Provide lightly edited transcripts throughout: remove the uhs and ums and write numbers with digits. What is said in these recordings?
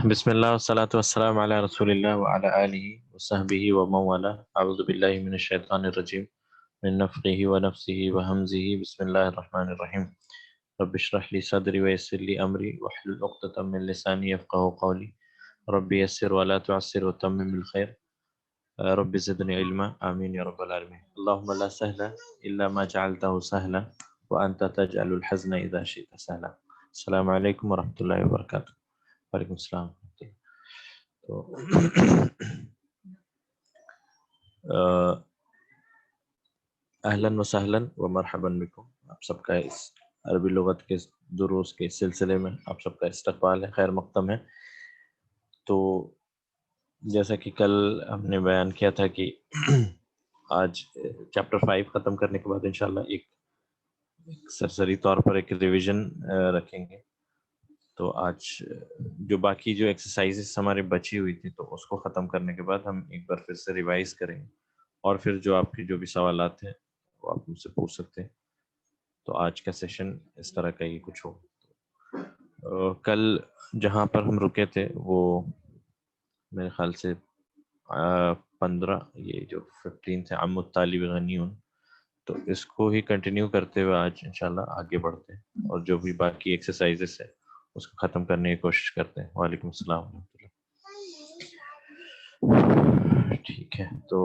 بسم اللہ والصلاة والسلام علی رسول اللہ وعلی آلہ وصحبہ ومن والہ اعوذ باللہ من الشیطان الرجیم من نفخہ ونفثہ وہمزہ بسم اللہ الرحمن الرحیم رب اشرح لی صدری ویسر لی امری واحلل عقدۃ من لسانی یفقہوا قولی رب یسر ولا تعسر وتمم بالخیر رب زدنی علما آمین یا رب العالمین اللہم لا سہل الا ما جعلتہ سہلا وانت تجعل الحزن اذا شئت سہلا۔ السلام علیکم ورحمۃ اللہ وبرکاتہ۔ وعلیکم السلام۔ تو اہلاً و سہلاً و مرحباً بکم، آپ سب کا اس عربی لغت کے دروس کے سلسلے میں آپ سب کا استقبال ہے، خیر مقدم ہے۔ تو جیسا کہ کل ہم نے بیان کیا تھا کہ آج چیپٹر 5 ختم کرنے کے بعد انشاءاللہ ایک سرسری طور پر ایک ریویژن رکھیں گے۔ تو آج جو باقی جو ایکسرسائزز ہمارے بچی ہوئی تھی تو اس کو ختم کرنے کے بعد ہم ایک بار پھر سے ریوائز کریں گے، اور پھر جو آپ کی جو بھی سوالات ہیں وہ آپ مجھ سے پوچھ سکتے ہیں۔ تو آج کا سیشن اس طرح کا ہی کچھ ہو۔ کل جہاں پر ہم رکے تھے وہ میرے خیال سے 15 یہ جو 15 سے عم الطالب غنیون، تو اس کو ہی کنٹینیو کرتے ہوئے آج انشاءاللہ آگے بڑھتے ہیں اور جو بھی باقی ایکسرسائزز ہے اس کو ختم کرنے کی کوشش کرتے ہیں۔ وعلیکم السلام ورحمۃ اللہ۔ ٹھیک ہے، تو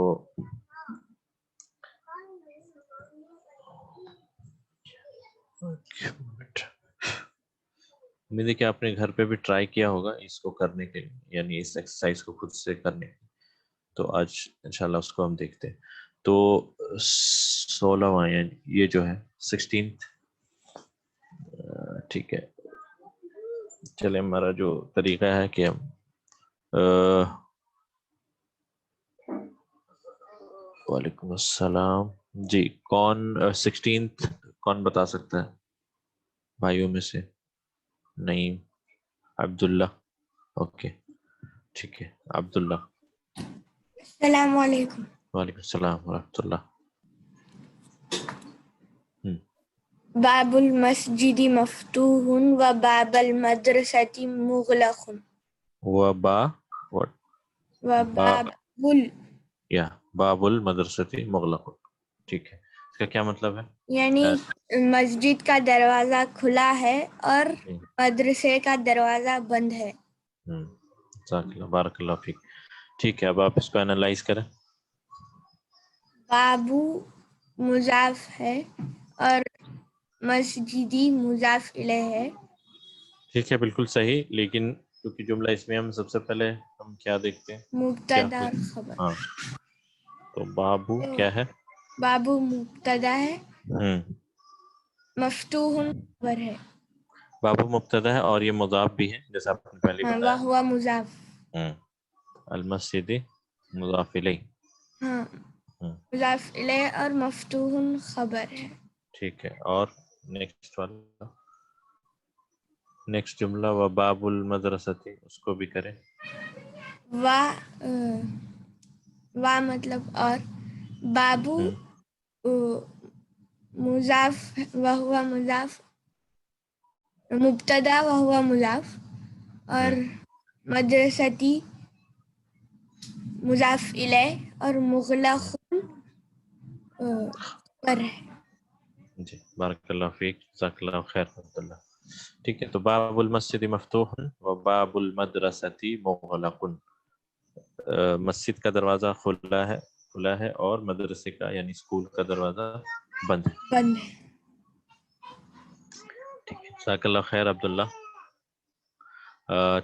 امید ہے کہ آپ نے گھر پہ بھی ٹرائی کیا ہوگا اس کو کرنے کے لیے، یعنی اس ایکسرسائز کو خود سے کرنے کے لیے۔ تو آج انشاءاللہ اس کو ہم دیکھتے ہیں۔ تو 16واں یعنی یہ جو ہے 16th، ٹھیک ہے، چلے ہمارا جو طریقہ ہے کہ ہم وعلیکم السلام جی، کون 16th کون بتا سکتا ہے بھائیوں میں سے؟ نعیم، عبداللہ، اوکے ٹھیک ہے، عبداللہ۔ السلام علیکم۔ وعلیکم السلام ورحمۃ اللہ۔ باب المسجد مفتوح و باب المدرسة مغلق وبا و باب یا باب المدرستی مغلق، ٹھیک ہے، اس کا کیا مطلب ہے؟ یعنی مسجد کا دروازہ کھلا ہے اور مدرسے کا دروازہ بند ہے۔ جزاک اللہ، بارک اللہ فیک۔ ٹھیک ہے، اب آپ اس کو انالائز کریں۔ بابو مضاف ہے اور مسجدی مضاف الیہ ہے۔ ٹھیک ہے، بالکل صحیح، لیکن کیونکہ جملہ اس میں ہم سب سے پہلے ہم کیا دیکھتے ہیں؟ مبتدا اور خبر۔ ہاں، تو بابو کیا ہے؟ بابو مبتدا ہے، مفتوح خبر ہے۔ بابو مبتدا ہے اور یہ مضاف بھی ہے جیسا آپ نے پہلے بتایا۔ وہو مضاف۔ المسجد مضاف الیہ۔ ہاں، مضاف الیہ اور مفتوح خبر ہے۔ ٹھیک ہے، اور نیکسٹ والا، نیکسٹ جملہ وباب المدرستی، اس کو بھی کریں۔ وا مطلب اور، بابو مضاف وہو مضاف، مبتدا وہو مضاف، اور مدرستی مضاف الیہ اور مغلق خبر ہے۔ جی، بارک اللہ فیک، جزاک اللہ خیر عبداللہ۔ ٹھیک ہے، تو باب المسجد مفتوح و باب المدرسۃ مغلق، مسجد کا دروازہ کھلا ہے اور مدرسے کا یعنی اسکول کا دروازہ بند ہے۔ ٹھیک ہے، جزاک اللہ خیر عبداللہ۔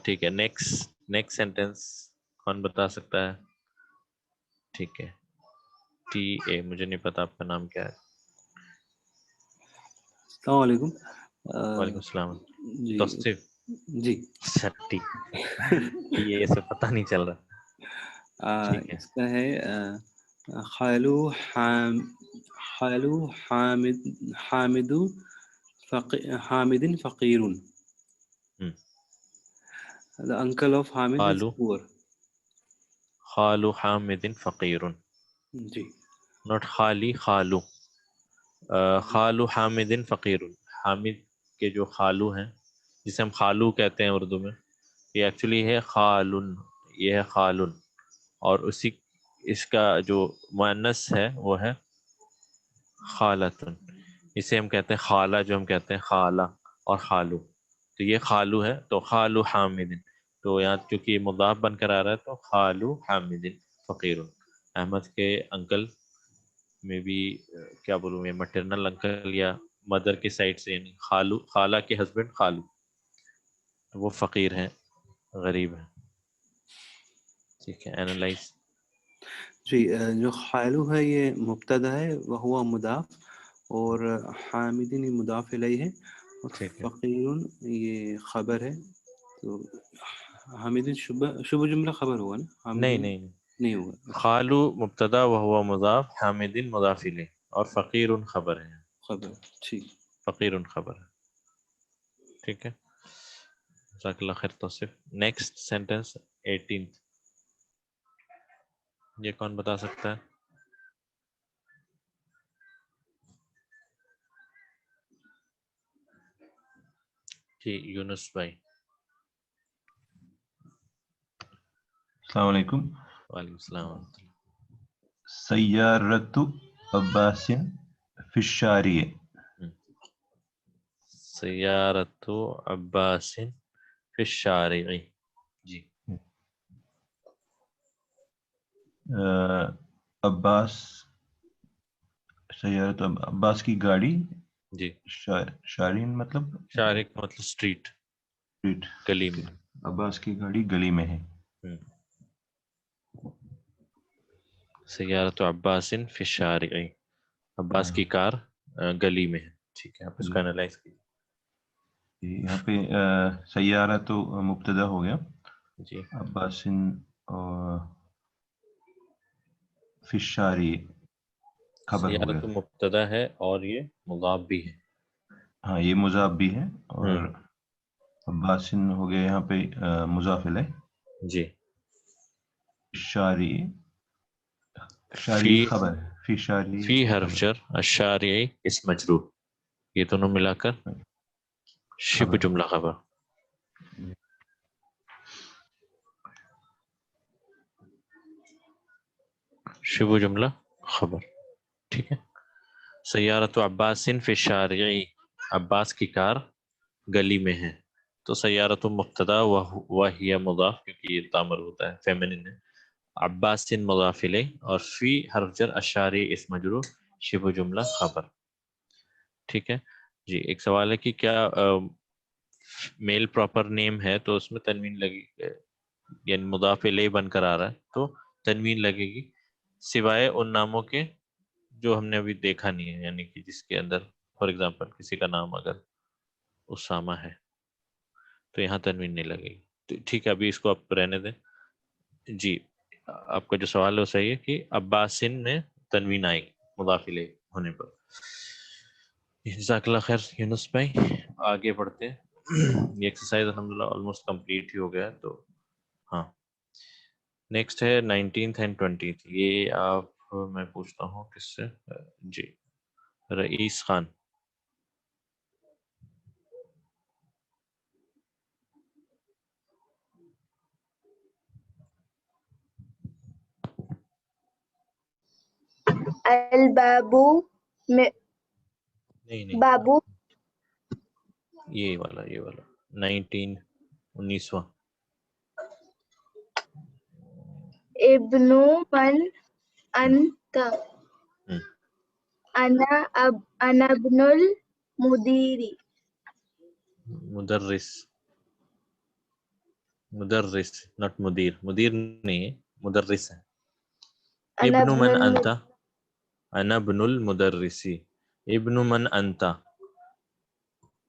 ٹھیک ہے، نیکسٹ سینٹینس کون بتا سکتا ہے؟ ٹھیک ہے، ٹی اے، مجھے نہیں پتا آپ کا نام کیا ہے۔ السلام علیکم۔ وعلیکم السلام۔ جی توصیف جی، چھٹی یہ سے پتہ نہیں چل رہا۔ ٹھیک ہے، اس کا ہے خالو حامد فقیر، the uncle of Hamid is poor۔ خالو Hamid فقیر، جی، نوٹ خالی، خالو، خالو حامد فقیر، حامد کے جو خالو ہیں جسے ہم خالو کہتے ہیں اردو میں، یہ ایکچولی ہے خالن، یہ ہے خالن، اور اسی اس کا جو مؤنث ہے وہ ہے خالتن. اسے ہم کہتے ہیں خالہ، جو ہم کہتے ہیں خالہ اور خالو، تو یہ خالو ہے. تو خالو حامد، تو یہاں چونکہ یہ مضاف بن کر آ رہا ہے تو خالو حامد فقیر. احمد کے انکل میں بھی کیا بولوں میں، مٹرنل انکل یا مدر کے سائڈ سے، یعنی خالو، خالہ کے ہسبینڈ خالو، تو وہ فقیر ہیں، غریب ہیں. ٹھیک ہے، اینالائز. جی جو خالو ہے یہ مبتدا ہے وہو مضاف، اور حامدین یہ مضاف الیہ ہے، اور ٹھیک ہے. فقیر یہ خبر ہے. تو حامدین شبہ جملہ خبر ہوا نا، نہیں حامدین نہیں، نہیں ہوگا. اچھا، خالو مبتدا وہو مضاف، حامدین مضاف الیہ، اور فقیر خبر ہے. خبر ٹھیک. فقیر خبر ہے. ٹھیک ہے، جزاک اللہ خیر توصیف. نیکسٹ سینٹینس 18th، یہ کون بتا سکتا ہے؟ جی یونس بھائی. السلام علیکم. وعلیکم السلام ورحمۃ اللہ. سیارت عباس فی الشارع. سیارت عباس فی الشارع. جی عباس، سیارت عباس کی گاڑی، جی، شارین مطلب شارع کا مطلب اسٹریٹ، اسٹریٹ. گلی میں. عباس کی گاڑی گلی میں ہے. سیارت عباس فی الشارع، عباس کی کار گلی میں ہے. ٹھیک ہے، آپ اس کو انالائز کیجیے. یہاں پہ سیارہ تو مبتدا ہو گیا، جی عباس اور فی الشارع خبر ہو گیا. سیارت مبتدا ہے اور یہ مضاف بھی ہے. ہاں یہ مضاف بھی ہے، اور عباس ہو گیا یہاں پہ مضاف الیہ. جی شارع، فی، شارع خبر ہے، فی شارع فی حرف خبر. جر، الشارع اسم مجرور، یہ دونوں ملا کر شبہ خبر. جملہ خبر. شبہ جملہ خبر. ٹھیک ہے. سیارت عباس فی الشارع، عباس کی کار گلی میں ہے. تو سیارت مبتدا وہی مضاف، کیونکہ یہ تامر ہوتا ہے، فیمنن ہے. عباس مضاف الیہ، اور فی حرف جر الشارع اسم مجرور، شبہ جملہ خبر. ٹھیک ہے جی. ایک سوال ہے کہ کیا میل پراپر نیم ہے تو اس میں تنوین لگے، یعنی مضاف الیہ بن کر آ رہا ہے تو تنوین لگے گی، سوائے ان ناموں کے جو ہم نے ابھی دیکھا نہیں ہے، یعنی کہ جس کے اندر فار ایگزامپل کسی کا نام اگر اسامہ ہے تو یہاں تنوین نہیں لگے گی. تو ٹھیک ہے، ابھی اس کو آپ رہنے دیں. جی آپ کا جو سوال ہے وہ صحیح ہے کہ عباسن میں تنوین آئے گی مضاف الیہ ہونے پر. جزاک اللہ خیر یونس بھائی. آگے بڑھتے ہیں. یہ ایکسرسائز الحمدللہ آلموسٹ کمپلیٹ ہی ہو گیا ہے. تو ہاں نیکسٹ ہے 19th اینڈ 20th. یہ آپ میں پوچھتا ہوں کس سے؟ جی رئیس خان. البابو نہیں بابو یہ والا 19واں. ابنو من انت انا ابن المدیری. مدرس ناٹ مدیر، مدیر نہیں ہے، مدرس ہے. انا ابن ابن من انت، انا ابن المدرسی. ابن من انت،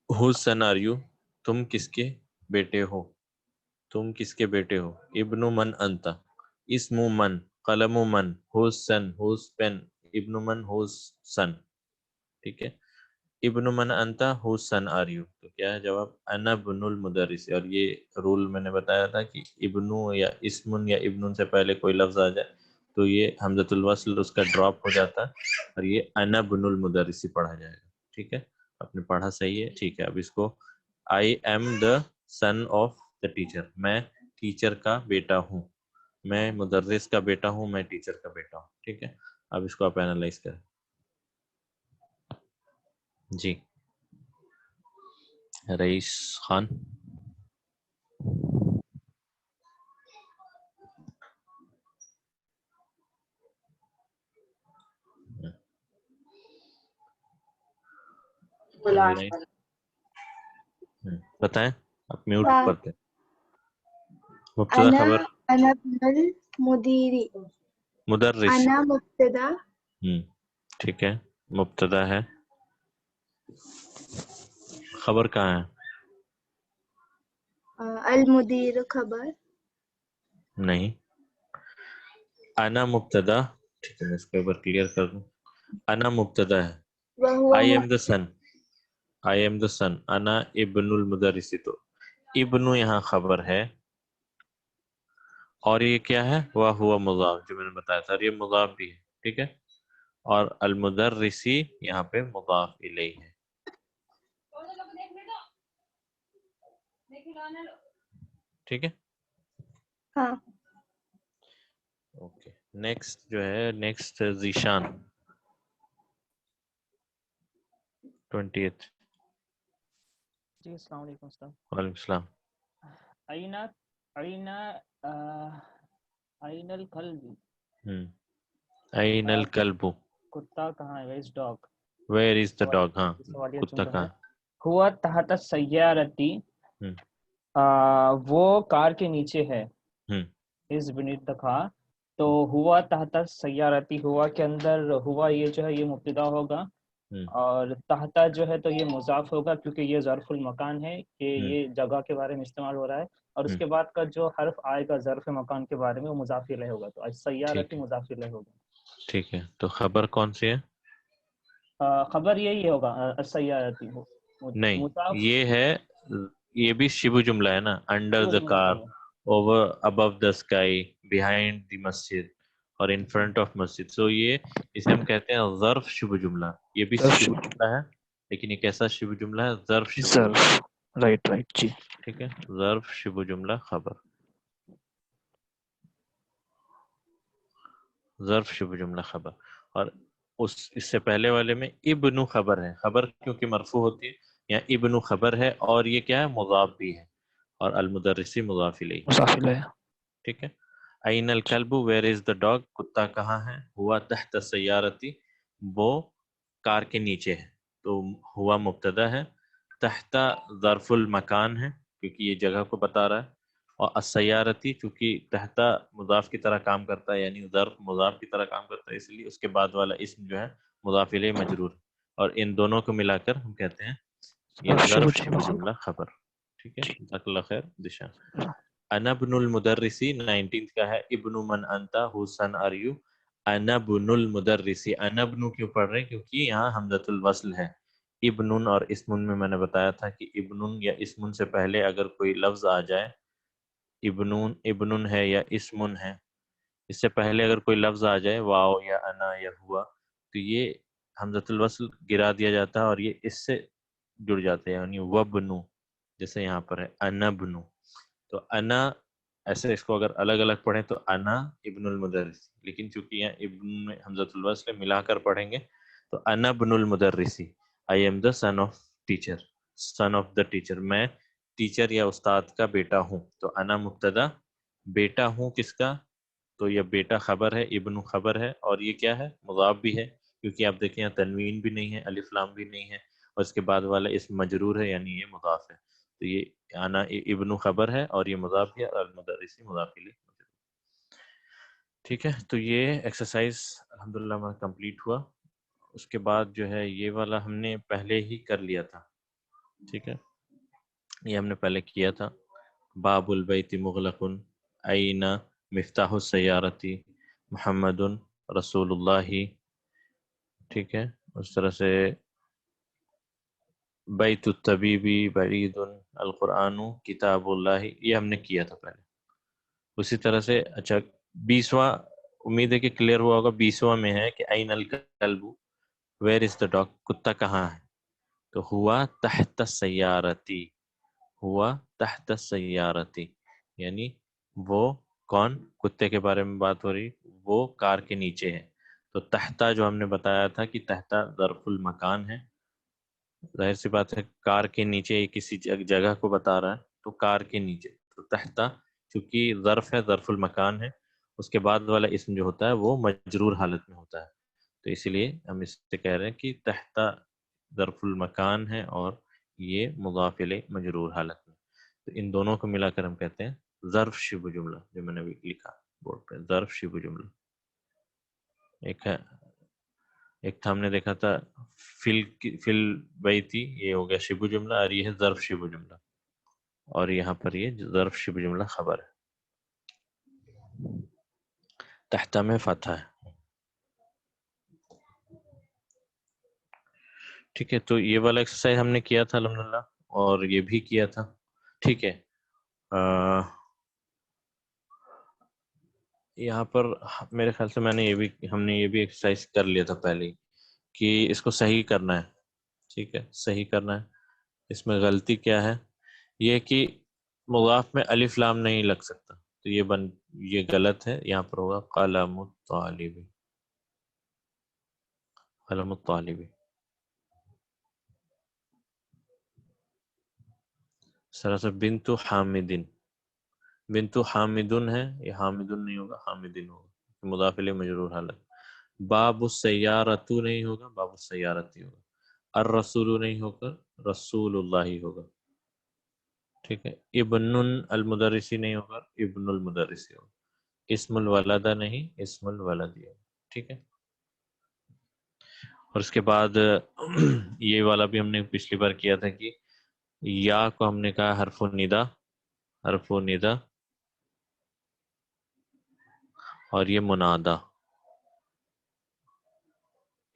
whose son are you، تم کس کے بیٹے ہو، تم کس کے بیٹے ہو. ابن من انت. اسم من، قلم من، whose son، whose pen. ابن من whose son. ٹھیک ہے. ابن من انت whose son are you، تو کیا ہے جواب؟ انا ابن المدرس. اور یہ رول میں نے بتایا تھا کہ ابن یا اسم یا ابن سے پہلے کوئی لفظ آ جائے تو یہ حمزۃ الوصل اس کا ڈراپ ہو جاتا ہے اور یہ انا ابن المدرس پڑھا جائے گا. ٹھیک ہے، آپ نے پڑھا صحیح ہے. ٹھیک ہے، اب اس کو I am the son of the teacher. میں ٹیچر کا بیٹا ہوں. میں مدرس کا بیٹا ہوں. میں ٹیچر کا بیٹا ہوں. ٹھیک ہے, اب اس کو آپ اینالائز کریں. جی رئیس خان. بتائیں, آپ میوٹ کرتے. مبتدا خبر انا ابن المدیری. مدرس. انا مبتدا. ٹھیک ہے, مبتدا ہے. خبر کہاں ہے؟ المدیر خبر. نہیں, انا مبتدا. ٹھیک ہے, میں اس کو ایک بار کلیئر کر دوں. انا مبتدا ہے. I am the son. I am the son. انا ابن المدرسی. تو ابن یہاں خبر ہے, اور یہ کیا ہے؟ وہ ہوا مضاف, جو میں نے بتایا تھا, اور یہ مضاف بھی ہے. ٹھیک ہے, اور المدرسی یہاں پہ مضاف الیہ ہے. ٹھیک ہے, ہاں. اوکے. نیکسٹ جو ہے, نیکسٹ ذیشان 20th. جی السلام علیکم. السلام. وعلیکم السلام. این الکلب. این الکلب. کتا کہاں ہے؟ Where is dog. Where is the dog. ہاں, سوالیہ کتا جملہ کہاں ہے. ہوا تحت السیارتی. ہے؟ وہ کار کے نیچے ہے. از بنیٹ دا کار. تو ہوا تحت السیارتی, ہوا کے اندر ہوا یہ جو ہے یہ مبتدا ہوگا, اور تحت جو ہے تو یہ مضاف ہوگا, کیونکہ یہ ظرف المکان ہے کہ یہ جگہ کے بارے میں استعمال ہو رہا ہے. اور اس کے بعد کا جو حرف آئے گا ظرف مکان کے بارے میں وہ مضاف الیہ ہوگا. تو السیارتی مضاف الیہ ہوگا. ٹھیک ہے, تو خبر کون سی ہے؟ خبر یہی ہوگا السیارتی. نہیں, یہ ہے, یہ بھی شبہ جملہ ہے نا. Under the car, over above the sky, behind the مسجد, اور ان فرنٹ آف مسجد. سو یہ اسے ہم کہتے ہیں ظرف شبہ جملہ. یہ بھی شبہ جملہ ہے, لیکن یہ کیسا شبہ جملہ ہے؟ ظرف شبہ جملہ. رائٹ رائٹ جی. ٹھیک ہے, ظرف شبہ جملہ خبر. ظرف شبہ جملہ خبر. اور اس سے پہلے والے میں ابن خبر ہے. خبر کیونکہ مرفوع ہوتی ہے, یا ابن خبر ہے, اور یہ کیا ہے؟ مضاف بھی ہے, اور المدرسی مضاف الیہ. ٹھیک ہے. این الکلب, ویئر از دا ڈاگ. کتا کہاں ہے؟ ہوا تحت السیارتی, وہ کار کے نیچے ہے. تو ہوا مبتدا ہے, تحت ظرف المکان ہے کیونکہ یہ جگہ کو بتا رہا ہے, اور السیارتی چونکہ تحت مضاف کی طرح کام کرتا ہے, یعنی ظرف مضاف کی طرح کام کرتا ہے, اس لیے اس کے بعد والا اسم جو ہے مضاف الیہ مجرور. اور ان دونوں کو ملا کر ہم کہتے ہیں یہ ظرف شبہ جملہ خبر. ٹھیک ہے, جزاک اللہ خیر. دشا انا ابن المدرسی 19th کا ہے. ابن من انتا, ہو سن آر یو. انا ابن المدرسی. انا ابن کیوں پڑھ رہے ہیں؟ کیونکہ یہاں حمزۃ الوصل ہے. ابن اور اسمن میں نے بتایا تھا کہ ابن یا اسمن سے پہلے اگر کوئی لفظ آ جائے, ابن ہے یا اسمن ہے, اس سے پہلے اگر کوئی لفظ آ جائے, واو یا انا یا ہوا, تو یہ حمزۃ الوصل گرا دیا جاتا ہے, اور یہ اس سے جڑ جاتے ہیں, یعنی وبنو, جیسے یہاں پر ہے انا بنو. تو انا ایسے اس کو اگر الگ الگ پڑھیں تو انا ابن المدرسی, لیکن چونکہ یہاں ابن میں حمزۃ الوصل ملا کر پڑھیں گے تو انا ابن المدرسی. I am the son of teacher. Son of the teacher, میں ٹیچر یا استاد کا بیٹا ہوں. تو انا مبتدا, بیٹا ہوں کس کا؟ تو یہ بیٹا خبر ہے, ابن خبر ہے, اور یہ کیا ہے؟ مضاف بھی ہے, کیونکہ آپ دیکھیں یہاں تنوین بھی نہیں ہے, الف لام بھی نہیں ہے, اور اس کے بعد والا اسم مجرور ہے, یعنی یہ مضاف ہے. تو یہ انا ابن خبر ہے, اور یہ مضاف ہے, اور المدرسی مضاف الیہ. ٹھیک ہے, تو یہ ایکسرسائز الحمدللہ ہمارا کمپلیٹ ہوا. اس کے بعد جو ہے یہ والا ہم نے پہلے ہی کر لیا تھا. ٹھیک ہے, یہ ہم نے پہلے کیا تھا. باب البیت مغلق, این مفتاح السیارتی, محمد رسول اللہ. ٹھیک ہے, اس طرح سے بیت الطبیبی بعید, القرآن کتاب اللہ, یہ ہم نے کیا تھا پہلے. اسی طرح سے اچھا 20واں, امید ہے کہ کلیئر ہوا ہوگا. 20واں میں ہے کہ این الکلب, ویئر از دا ڈاگ, کتا کہاں ہے؟ تو ہوا تحت السیارتی, ہوا تحت السیارتی، یعنی وہ کون، کتے کے بارے میں بات ہو رہی، وہ کار کے نیچے ہے. تو تحتا جو ہم نے بتایا تھا کہ تحتا ظرف المکان ہے، ظاہر سی بات ہے کار کے نیچے کسی جگہ کو بتا رہا ہے تو کار کے نیچے. تو تحتا چونکہ ظرف ہے، ظرف المکان ہے، اس کے بعد والا اسم جو ہوتا ہے وہ مجرور حالت میں ہوتا ہے، تو اسی لیے ہم اس سے کہہ رہے ہیں کہ تحتا ظرف المکان ہے اور یہ مضاف الیہ مجرور حالت میں. تو ان دونوں کو ملا کر ہم کہتے ہیں ظرف شبہ جملہ، جو میں نے بھی لکھا بورڈ پہ، ظرف شبہ جملہ. ایک تھا ہم نے دیکھا تھا فل بیتی، یہ ہو گیا شبہ جملہ، اور یہ ہے ظرف شبہ جملہ، اور یہاں پر یہ ظرف شبہ جملہ خبر ہے. تحت میں فتح ہے. ٹھیک ہے، تو یہ والا ایکسرسائز ہم نے کیا تھا الحمدللہ، اور یہ بھی کیا تھا. ٹھیک ہے، یہاں پر میرے خیال سے ہم نے یہ بھی ایکسرسائز کر لیا تھا پہلے ہی، کہ اس کو صحیح کرنا ہے. ٹھیک ہے، صحیح کرنا ہے. اس میں غلطی کیا ہے، یہ کہ مضاف میں الف لام نہیں لگ سکتا، تو یہ غلط ہے. یہاں پر ہوگا قلم الطالب، قلم الطالب. سراسر بنت حامدن، بنت حامدن ہے، یہ حامدن نہیں ہوگا، حامدن ہوگا، مضاف الیہ مجرور حالت. باب السیارۃ نہیں ہوگا، باب السیارۃ ہوگا. الرسول نہیں ہوگا، رسول اللہ ہوگا. ٹھیک ہے، ابن المدرسی نہیں ہوگا، ابن المدرسی ہوگا. اسم الولدہ نہیں، اسم الولدی ہوگا. ٹھیک ہے، اور اس کے بعد یہ والا بھی ہم نے پچھلی بار کیا تھا کہ یا کو ہم نے کہا حرف النداء، حرف النداء، اور یہ منادا.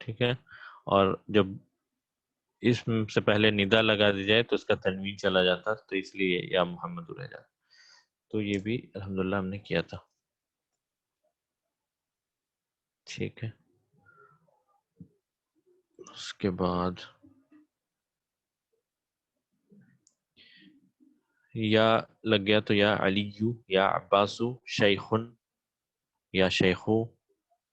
ٹھیک ہے، اور جب اسم سے پہلے ندا لگا دی جائے تو اس کا تنوین چلا جاتا، تو اس لیے یا محمد رہ جاتا. تو یہ بھی الحمدللہ ہم نے کیا تھا. ٹھیک ہے، اس کے بعد یا لگ گیا تو یا علیو، یا عباسو، شیخن، یا شیخو،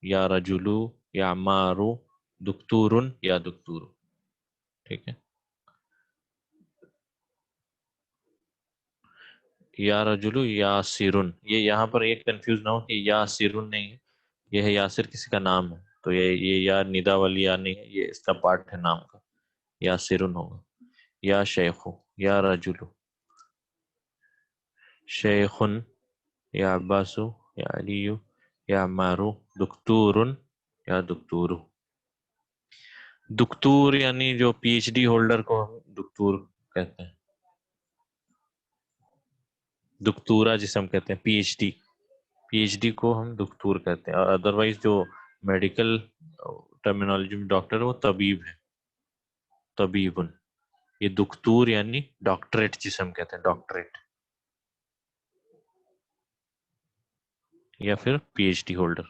یا رجلو، یا عمارو، دکتورن، یا دکتورو. ٹھیک ہے، یا رجلو، یا سیرن. یہ یہاں پر ایک کنفیوز نہ ہو کہ یا سیرن نہیں ہے، یہ ہے یاسر کسی کا نام ہے، تو یہ یا ندا والی یا نہیں ہے، یہ اس کا پارٹ ہے نام کا. یا سیرن ہوگا. یا شیخو، یا رجلو، شیخن، یا عباسو، یا علیو، یا عمارو، دکتورن، یا دکتورو. دکتور یعنی جو پی ایچ ڈی ہولڈر کو ہم دکتور کہتے ہیں، دکتورا جسے ہم کہتے ہیں، پی ایچ ڈی کو ہم دکتور کہتے ہیں. اور ادروائز جو میڈیکل ٹرمینالوجی میں ڈاکٹر ہے وہ طبیب ہے، طبیبن. یہ دکتور یعنی ڈاکٹریٹ جسے ہم کہتے ہیں، ڈاکٹریٹ، یا پھر پی ایچ ڈی ہولڈر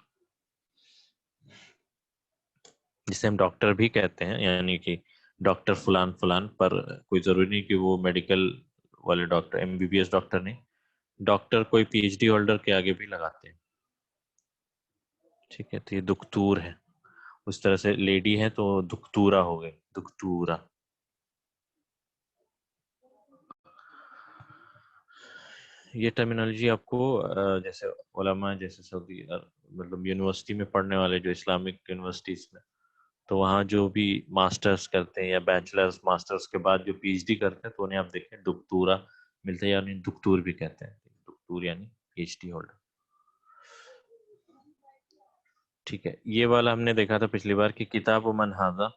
جسے ہم ڈاکٹر بھی کہتے ہیں، یعنی کہ ڈاکٹر فلان فلان. پر کوئی ضروری نہیں کہ وہ میڈیکل والے doctor, M B B S doctor نہیں، ڈاکٹر کوئی پی ایچ ڈی ہولڈر کے آگے بھی لگاتے ہیں. ٹھیک ہے، تو یہ دکتور ہے. اس طرح سے لیڈی ہے تو دکتورا ہو گئے، دکتورا. یہ ٹرمینالوجی آپ کو جیسے علماء، جیسے سعودی مطلب یونیورسٹی میں پڑھنے والے جو اسلامک یونیورسٹیز میں، تو وہاں جو بھی ماسٹرز کرتے ہیں یا بیچلرز ماسٹرز کے بعد جو پی ایچ ڈی کرتے ہیں، تو انہیں آپ دیکھیں دکتورا ملتا ہے، یعنی دکتور بھی کہتے ہیں، دکتور یعنی پی ایچ ڈی ہولڈر. ٹھیک ہے، یہ والا ہم نے دیکھا تھا پچھلی بار کہ کتاب و من ھذا.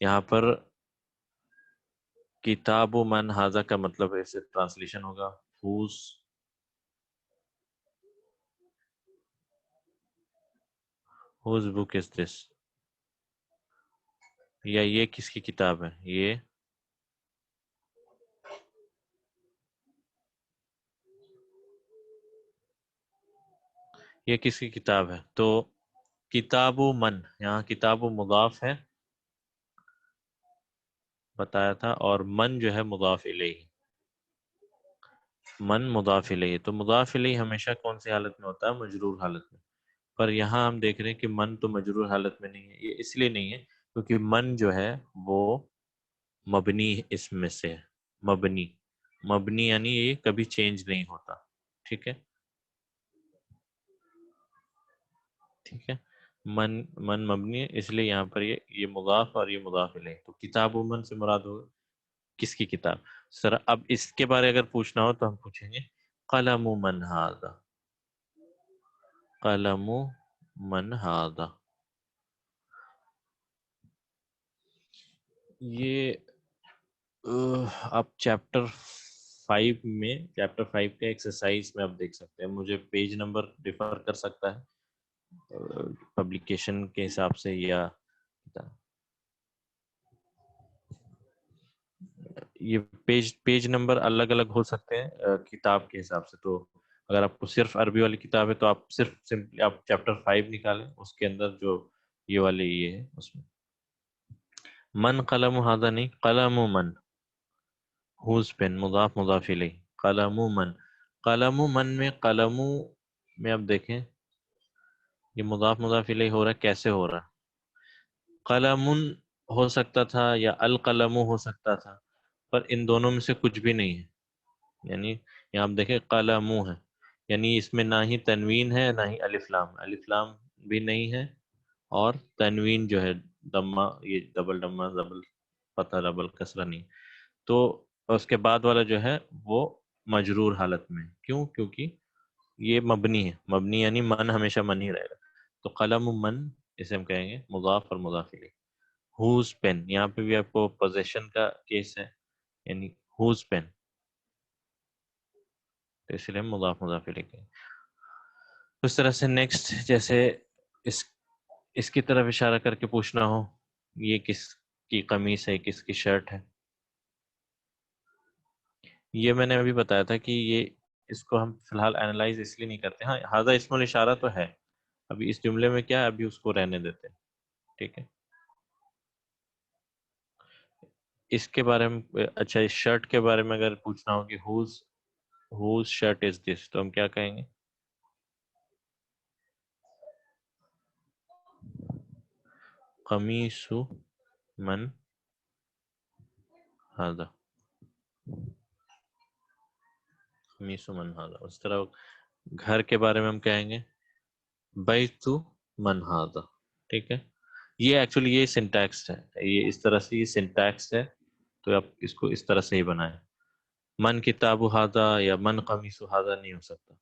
یہاں پر کتاب و من ھذا کا مطلب ایسے ٹرانسلیشن ہوگا whose book is this، یا یہ کس کی کتاب ہے، یہ کس کی کتاب ہے. تو کتاب و من، یہاں کتاب و مضاف ہے بتایا تھا، اور من جو ہے مضاف الیہ. من مضاف الیہ، تو مضاف الیہ ہمیشہ کون سی حالت میں ہوتا ہے؟ مجرور حالت میں. پر یہاں ہم دیکھ رہے ہیں کہ من تو مجرور حالت میں نہیں ہے. یہ اس لیے نہیں ہے کیونکہ من جو ہے وہ مبنی اسم میں سے ہے. مبنی یعنی یہ کبھی چینج نہیں ہوتا. ٹھیک ہے، ٹھیک ہے. من مبنی ہے، اس لیے یہاں پر یہ مضاف اور یہ مضاف الیہ. تو کتاب و من سے مراد ہوگا کس کی کتاب؟ سر اب اس کے بارے اگر پوچھنا ہو تو ہم پوچھیں گے قلم من ھذا، قلم من ھذا. یہ آپ چیپٹر 5 میں، چیپٹر 5 کے ایکسرسائز میں آپ دیکھ سکتے ہیں. مجھے پیج نمبر ڈیفر کر سکتا ہے پبلیکیشن کے حساب سے یا یہ پیج نمبر الگ الگ ہو سکتے ہیں کتاب کے حساب سے. تو اگر آپ کو صرف عربی والی کتاب ہے تو آپ صرف سمپلی آپ چیپٹر 5 نکالیں، اس کے اندر جو یہ والے یہ ہے اس میں من قلم ھذا نہیں، قلم من ہوز پین مضاف مضاف الیہ. قلم من میں قلم میں اب دیکھیں یہ مضاف مضاف الیہ ہو رہا ہے. کیسے ہو رہا ہے؟ قلم ہو سکتا تھا یا القلم ہو سکتا تھا، پر ان دونوں میں سے کچھ بھی نہیں ہے. یعنی یہاں آپ دیکھیں قلم ہے، یعنی اس میں نہ ہی تنوین ہے نہ ہی الف لام. الف لام بھی نہیں ہے اور تنوین جو ہے دمہ، یہ ڈبل دمہ ڈبل فتح ڈبل کسرہ نہیں. تو اس کے بعد والا جو ہے وہ مجرور حالت میں. کیوں؟ کیونکہ یہ مبنی ہے. مبنی یعنی من ہمیشہ من ہی رہے گا. تو قلم من اسے ہم کہیں گے مضاف اور مضاف الیہ. ہوز پین، یہاں پہ بھی آپ کو پوزیشن کا کیس ہے، یعنی ہوز پین، تو اس لیے ہم مضاف مضاف الیہ کہیں. اس طرح سے نیکسٹ جیسے اس کی طرف اشارہ کر کے پوچھنا ہو یہ کس کی قمیص ہے، کس کی شرٹ ہے. یہ میں نے ابھی بتایا تھا کہ یہ اس کو ہم فی الحال اینالائز اس لیے نہیں کرتے. ہاں ھذا اسم الاشارہ تو ہے، ابھی اس جملے میں کیا ہے ابھی اس کو رہنے دیتے ہیں. ٹھیک ہے، اس کے بارے میں اچھا اس شرٹ کے بارے میں اگر پوچھنا ہو کہ whose shirt is this، تو ہم کیا کہیں گے؟ قمیص من ھذا، قمیص من ھذا. اس طرح گھر کے بارے میں ہم کہیں گے بیت من ھذا. ٹھیک ہے، یہ ایکچولی یہ سنٹیکس ہے، یہ اس طرح سے یہ سنٹیکس ہے، تو آپ اس کو اس طرح سے ہی بنائیں. من کتاب ھذا یا من قمیص ھذا نہیں ہو سکتا،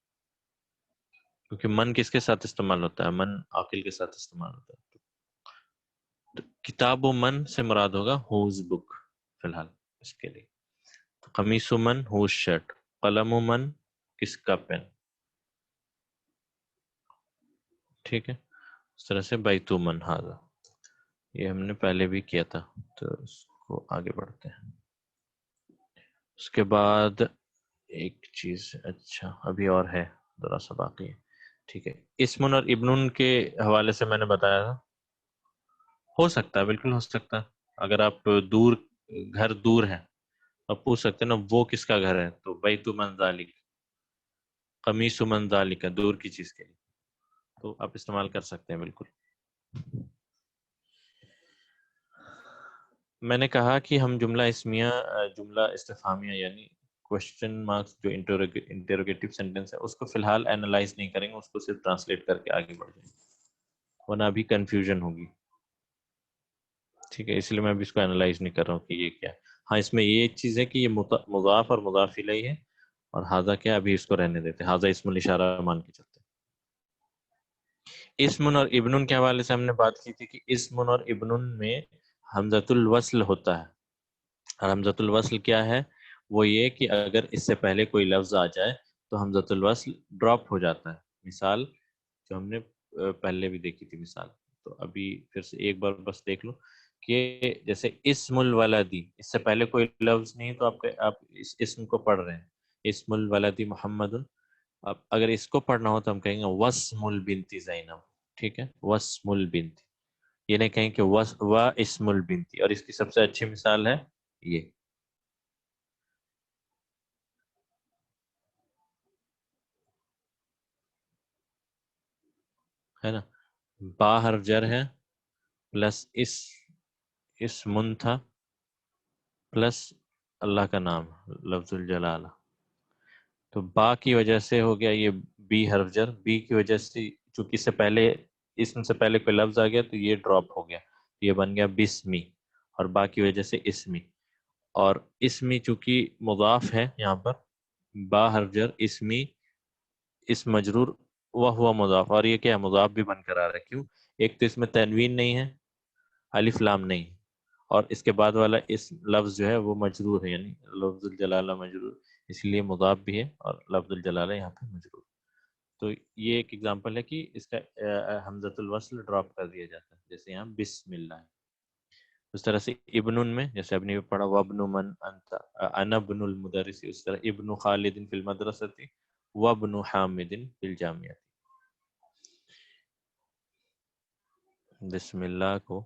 کیونکہ من کس کے ساتھ استعمال ہوتا ہے؟ من عاقل کے ساتھ استعمال ہوتا ہے. تو کتاب و من سے مراد ہوگا ہوز بک فی الحال اس کے لیے. قمیص من ہوز شرٹ، قلم من کس کا پین. ٹھیک ہے، اس طرح سے بیت من ھذا یہ ہم نے پہلے بھی کیا تھا، تو اس کو آگے بڑھتے ہیں. اس کے بعد ایک چیز اچھا ابھی اور ہے ذرا سا باقی ہے. ٹھیک ہے، اسمن اور ابنن کے حوالے سے میں نے بتایا تھا، ہو سکتا ہے، بالکل ہو سکتا ہے. اگر آپ گھر دور ہے آپ پوچھ سکتے ہیں نا وہ کس کا گھر ہے، تو بیت من ذالک، قمیص من ذالک دور کی چیز کے لیے، تو آپ استعمال کر سکتے ہیں بالکل. میں نے کہا کہ ہم جملہ اسمیہ، جملہ استفہامیہ یعنی کوشچن مارکس جو انٹروگیٹو سینٹینس ہے اس کو فی الحال اینالائز نہیں کریں گے، اس کو صرف ٹرانسلیٹ کر کے آگے بڑھ جائیں گے، ورنہ ابھی کنفیوژن ہوگی. ٹھیک ہے، اس لیے میں ابھی اس کو اینالائز نہیں کر رہا ہوں کہ یہ کیا ہے. ہاں اس میں یہ ایک چیز ہے کہ یہ مضاف اور مضاف الیہ ہے، اور ھذا کیا ابھی اس کو رہنے دیتے ہیں، ھذا اسم الاشارہ مان کے چلتے ہیں. اسمن اور ابنن کے حوالے سے ہم نے بات کی تھی کہ اسمن اور ابنن میں حمزۃ الوصل ہوتا ہے. اور حمزۃ الوصل کیا ہے؟ وہ یہ کہ اگر اس سے پہلے کوئی لفظ آ جائے تو حمزۃ الوصل ڈراپ ہو جاتا ہے. مثال جو ہم نے پہلے بھی دیکھی تھی مثال، تو ابھی پھر سے ایک بار بس دیکھ لو کہ جیسے اسم الولدی، اس سے پہلے کوئی لفظ نہیں تو آپ اس اسم کو پڑھ رہے ہیں، اسم الولدی محمد. اب اگر اس کو پڑھنا ہو تو ہم کہیں گے واسم البنت زینب. ٹھیک ہے، واسم البنت، یہ نہیں کہیں کہ و اسم البنت. اور اس کی سب سے اچھی مثال ہے یہ ہے نا, با حرف جر ہے پلس اس من تھا پلس اللہ کا نام لفظ الجلالہ. تو با کی وجہ سے ہو گیا یہ بی حرف جر, بی کی وجہ سے چونکہ اس سے پہلے اسم سے پہلے کوئی لفظ آ گیا تو یہ ڈراپ ہو گیا, یہ بن گیا بسمی, اور با کی وجہ سے اسمی. اور اسمی چونکہ مضاف ہے یہاں پر, با حرف جر اسمی اس مجرور وہ ہوا مضاف, اور یہ کیا ہے مضاف بھی بن کر آ رہا ہے. کیوں؟ ایک تو اس میں تنوین نہیں ہے, الف لام نہیں, اور اس کے بعد والا اس لفظ جو ہے وہ مجرور ہے, یعنی لفظ الجلالہ مجرور, اس لیے مضاف بھی ہے اور لفظ الجلالہ یہاں پہ مجرور. تو یہ ایک اگزامپل ہے کہ اس کا حمزۃ الوصل ڈراپ کر دیا جاتا ہے, جیسے یہاں بسم اللہ ہے. اس طرح سے ابن میں جیسے ابن پڑھا وابن من انت انا ابن المدرس, اس طرح ابن خالد فی المدرسۃ وابن حامد فی الجامعہ. بسم اللہ کو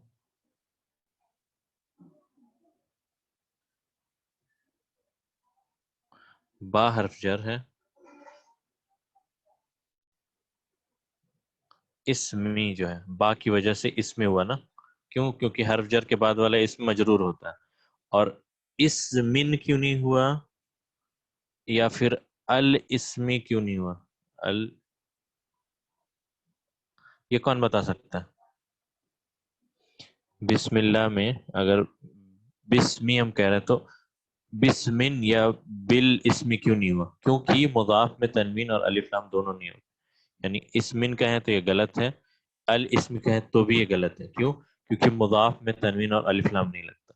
با حرف جر ہے, اسمی جو ہے با کی وجہ سے اس میں ہوا نا, کیوں؟ کیونکہ حرف جر کے بعد والا اسم مجرور ہوتا ہے. اور اس من کیوں نہیں ہوا, یا پھر الاسمی کیوں نہیں ہوا؟ یہ کون بتا سکتا ہے؟ بسم اللہ میں اگر بسمی ہم کہہ رہے تو بسمن یا بالاسمی کیوں نہیں ہوا؟ کیونکہ مضاف میں تنوین اور الف لام دونوں نہیں ہوتے, یعنی اسمن کہیں تو یہ غلط ہے, الاسم کہیں تو بھی یہ غلط ہے. کیوں؟ کیونکہ مضاف میں تنوین اور الف لام نہیں لگتا,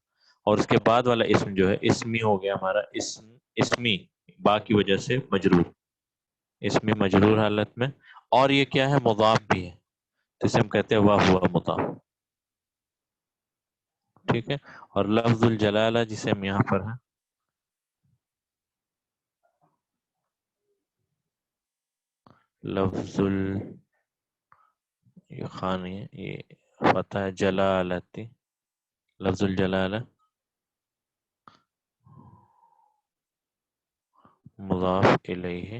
اور اس کے بعد والا اسم جو ہے اسمی ہو گیا ہمارا اسمی با کی وجہ سے مجرور, اسمی مجرور حالت میں, اور یہ کیا ہے مضاف بھی ہے, تو اسے ہم کہتے ہیں واہ ہوا مضاف. ٹھیک ہے. اور لفظ الجلالہ جسے ہم یہاں پر ہیں لفظ یہ خانی ہے, یہ فتح ہے جلالتی, لفظ الجلالہ مضاف الیہ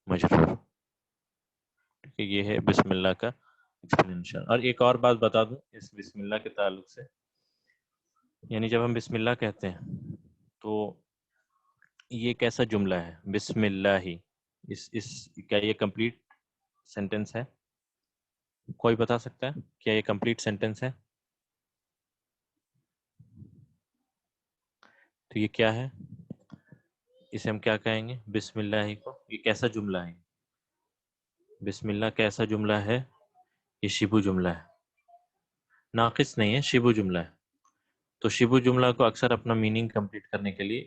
مجرور. ٹھیک ہے, یہ ہے بسم اللہ کا ایکسپلینیشن. اور ایک اور بات بتا دوں اس بسم اللہ کے تعلق سے, یعنی جب ہم بسم اللہ کہتے ہیں تو یہ کیسا جملہ ہے بسم اللہ ہی, کیا یہ کمپلیٹ سینٹنس ہے؟ کوئی بتا سکتا ہے کیا یہ کمپلیٹ سینٹنس ہے؟ تو یہ کیا ہے, اسے ہم کیا کہیں گے بسم اللہ کو؟ یہ کیسا جملہ ہے؟ بسم اللہ کیسا جملہ ہے؟ یہ شبو جملہ ہے, ناقص نہیں ہے, شبو جملہ ہے. تو شبو جملہ کو اکثر اپنا میننگ کمپلیٹ کرنے کے لیے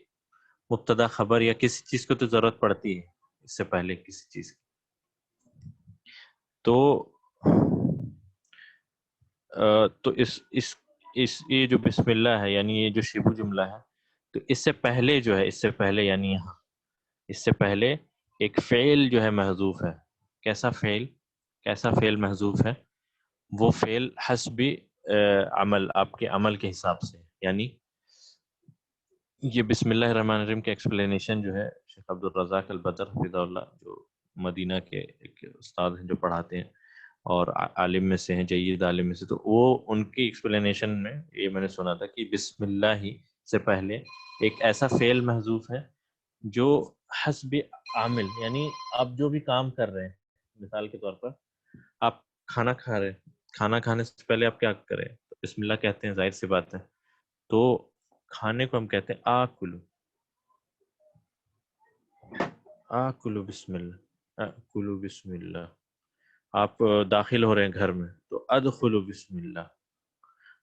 مبتدا خبر یا کسی چیز کو تو ضرورت پڑتی ہے اس سے پہلے کسی چیز کی. تو اس یہ جو بسم اللہ ہے یعنی یہ جو شبو جملہ ہے, تو اس سے پہلے جو ہے, اس سے پہلے یعنی یہاں اس سے پہلے ایک فعل جو ہے محذوف ہے. کیسا فعل محذوف ہے؟ وہ فعل حسب عمل, آپ کے عمل کے حساب سے. یعنی یہ بسم اللہ الرحمن الرحیم کے ایکسپلینیشن جو ہے شیخ عبد الرزاق البدر حفظہ اللہ, جو مدینہ کے ایک استاد ہیں جو پڑھاتے ہیں اور عالم میں سے ہیں, جید عالم میں سے, تو وہ ان کی ایکسپلینیشن میں یہ میں نے سنا تھا کہ بسم اللہ ہی سے پہلے ایک ایسا فعل محذوف ہے جو حسب عامل, یعنی آپ جو بھی کام کر رہے ہیں, مثال کے طور پر آپ کھانا کھا رہے ہیں, کھانا کھانے سے پہلے آپ کیا کریں؟ تو بسم اللہ کہتے ہیں, ظاہر سی بات ہے. تو کھانے کو ہم کہتے ہیں آکلو بسم اللہ, آکلو بسم اللہ. آپ داخل ہو رہے ہیں گھر میں تو ادخلو بسم اللہ.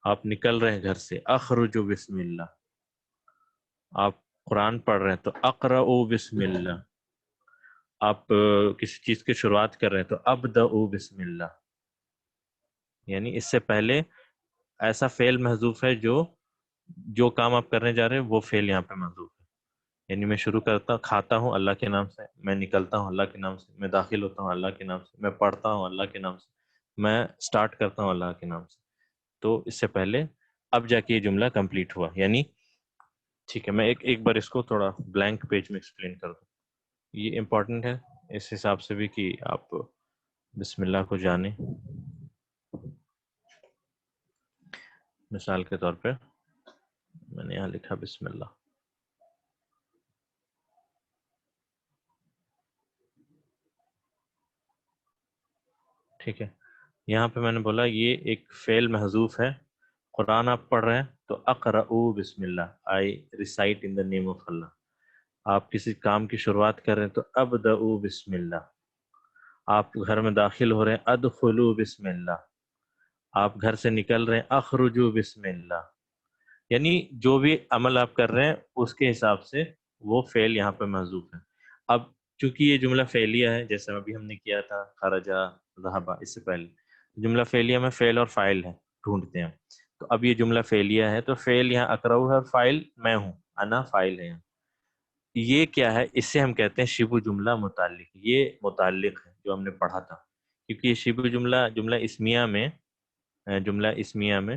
آپ نکل رہے ہیں گھر سے اخرجو بسم اللہ. آپ قرآن پڑھ رہے ہیں تو اقرؤ بسم اللہ. آپ کسی چیز کی شروعات کر رہے ہیں تو ابدؤ بسم اللہ. یعنی اس سے پہلے ایسا فعل محذوف ہے جو کام آپ کرنے جا رہے ہیں وہ فعل یہاں پہ محذوف ہے. یعنی میں شروع کھاتا ہوں اللہ کے نام سے, میں نکلتا ہوں اللہ کے نام سے, میں داخل ہوتا ہوں اللہ کے نام سے, میں پڑھتا ہوں اللہ کے نام سے, میں سٹارٹ کرتا ہوں اللہ کے نام سے. تو اس سے پہلے اب جا کے یہ جملہ کمپلیٹ ہوا. یعنی ٹھیک ہے, میں ایک بار اس کو تھوڑا بلینک پیج میں ایکسپلین کر دوں, یہ امپورٹنٹ ہے اس حساب سے بھی کہ آپ بسم اللہ کو جانے. مثال کے طور پہ میں نے یہاں لکھا بسم اللہ. ٹھیک ہے, یہاں پہ میں نے بولا یہ ایک فعل محذوف ہے. قرآن آپ پڑھ رہے ہیں تو اقرؤ بسم اللہ, I recite in the name of اللہ. آپ کسی کام کی شروعات کر رہے ہیں تو ابدؤ بسم اللہ. آپ گھر میں داخل ہو رہے ہیں ادخلوا بسم اللہ. آپ گھر سے نکل رہے ہیں اخرجوا بسم اللہ. یعنی جو بھی عمل آپ کر رہے ہیں اس کے حساب سے وہ فعل یہاں پہ محذوف ہے. اب چونکہ یہ جملہ فعلیہ ہے, جیسے ابھی ہم نے کیا تھا خرجا ذهبا, اس سے پہلے جملہ فعلیہ میں فعل اور فاعل ہے ڈھونڈتے ہیں. تو اب یہ جملہ فعلیہ ہے تو فعل یہاں اقرؤ ہے اور فاعل میں ہوں, انا فاعل ہے. یہ کیا ہے, اس سے ہم کہتے ہیں شبہ جملہ متعلق. یہ متعلق ہے جو ہم نے پڑھا تھا, کیونکہ یہ شبہ جملہ جملہ اسمیہ میں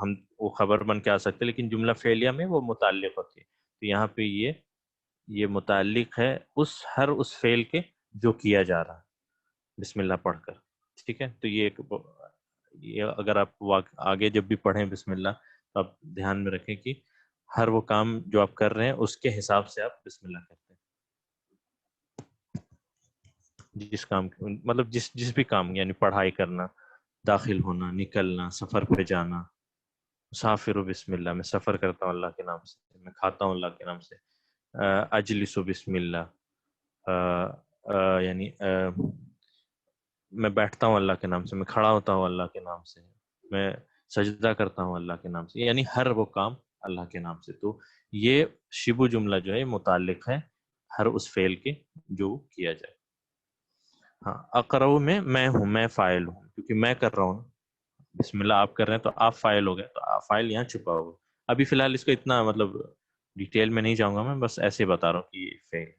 ہم وہ خبر بن کے آ سکتے, لیکن جملہ فعلیہ میں وہ متعلق ہوتی ہے. تو یہاں پہ یہ متعلق ہے ہر اس فعل کے جو کیا جا رہا ہے بسم اللہ پڑھ کر. ٹھیک ہے, تو یہ اگر آپ آگے جب بھی پڑھیں بسم اللہ تو آپ دھیان میں رکھیں کہ ہر وہ کام جو آپ کر رہے ہیں اس کے حساب سے آپ بسم اللہ کرتے ہیں. جس کام مطلب جس بھی کام, یعنی پڑھائی کرنا, داخل ہونا, نکلنا, سفر پہ جانا. مسافر بسم اللہ, میں سفر کرتا ہوں اللہ کے نام سے, میں کھاتا ہوں اللہ کے نام سے. اجلس بسم اللہ, یعنی میں بیٹھتا ہوں اللہ کے نام سے, میں کھڑا ہوتا ہوں اللہ کے نام سے, میں سجدہ کرتا ہوں اللہ کے نام سے. یعنی ہر وہ کام اللہ کے نام سے. تو یہ شبہ جملہ جو ہے متعلق ہے ہر اس فعل کے جو کیا جائے. ہاں, اقرؤ میں ہوں, میں فاعل ہوں, کیونکہ میں کر رہا ہوں. بسم اللہ آپ کر رہے ہیں تو آپ فاعل ہو گئے, تو فاعل یہاں چھپا ہوگا. ابھی فی الحال اس کو اتنا مطلب ڈیٹیل میں نہیں جاؤں گا, میں بس ایسے ہی بتا رہا ہوں کہ یہ فعل,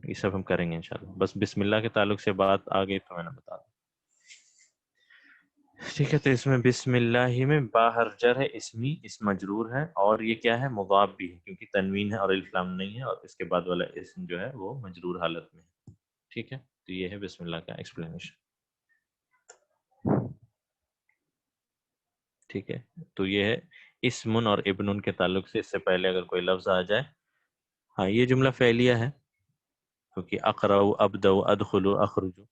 یہ سب ہم کریں گے انشاءاللہ. بس بسم اللہ کے تعلق سے بات آ گئی تو میں نے بتا دیا. ٹھیک ہے, تو اس میں بسم اللہ میں با حرف جر ہے, اسمی, اسم مجرور ہے, اور یہ کیا ہے, مضاف بھی ہے, کیونکہ تنوین ہے اور الف لام نہیں ہے, اور اس کے بعد والا اسم جو ہے وہ مجرور حالت میں ہے. ٹھیک ہے, تو یہ ہے بسم اللہ کا ایکسپلینیشن. ٹھیک ہے, تو یہ ہے اسمن اور ابنن کے تعلق سے. اس سے پہلے اگر کوئی لفظ آ جائے, ہاں یہ جملہ فعلیہ ہے کیونکہ اقرؤ, ابدؤ, ادخلوا, اخرجوا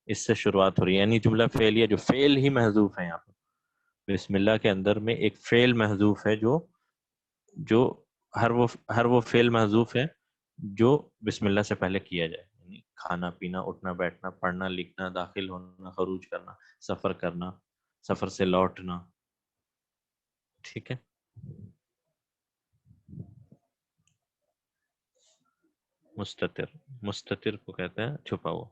اس سے شروعات ہو رہی ہے. یعنی جملہ فعلیہ جو فعل ہی محذوف ہے. یہاں پر بسم اللہ کے اندر میں ایک فعل محذوف ہے جو ہر وہ فعل محذوف ہے جو بسم اللہ سے پہلے کیا جائے. یعنی کھانا پینا, اٹھنا بیٹھنا, پڑھنا لکھنا, داخل ہونا, خروج کرنا, سفر کرنا, سفر سے لوٹنا. ٹھیک ہے, مستتر کو کہتے ہیں چھپا ہوا.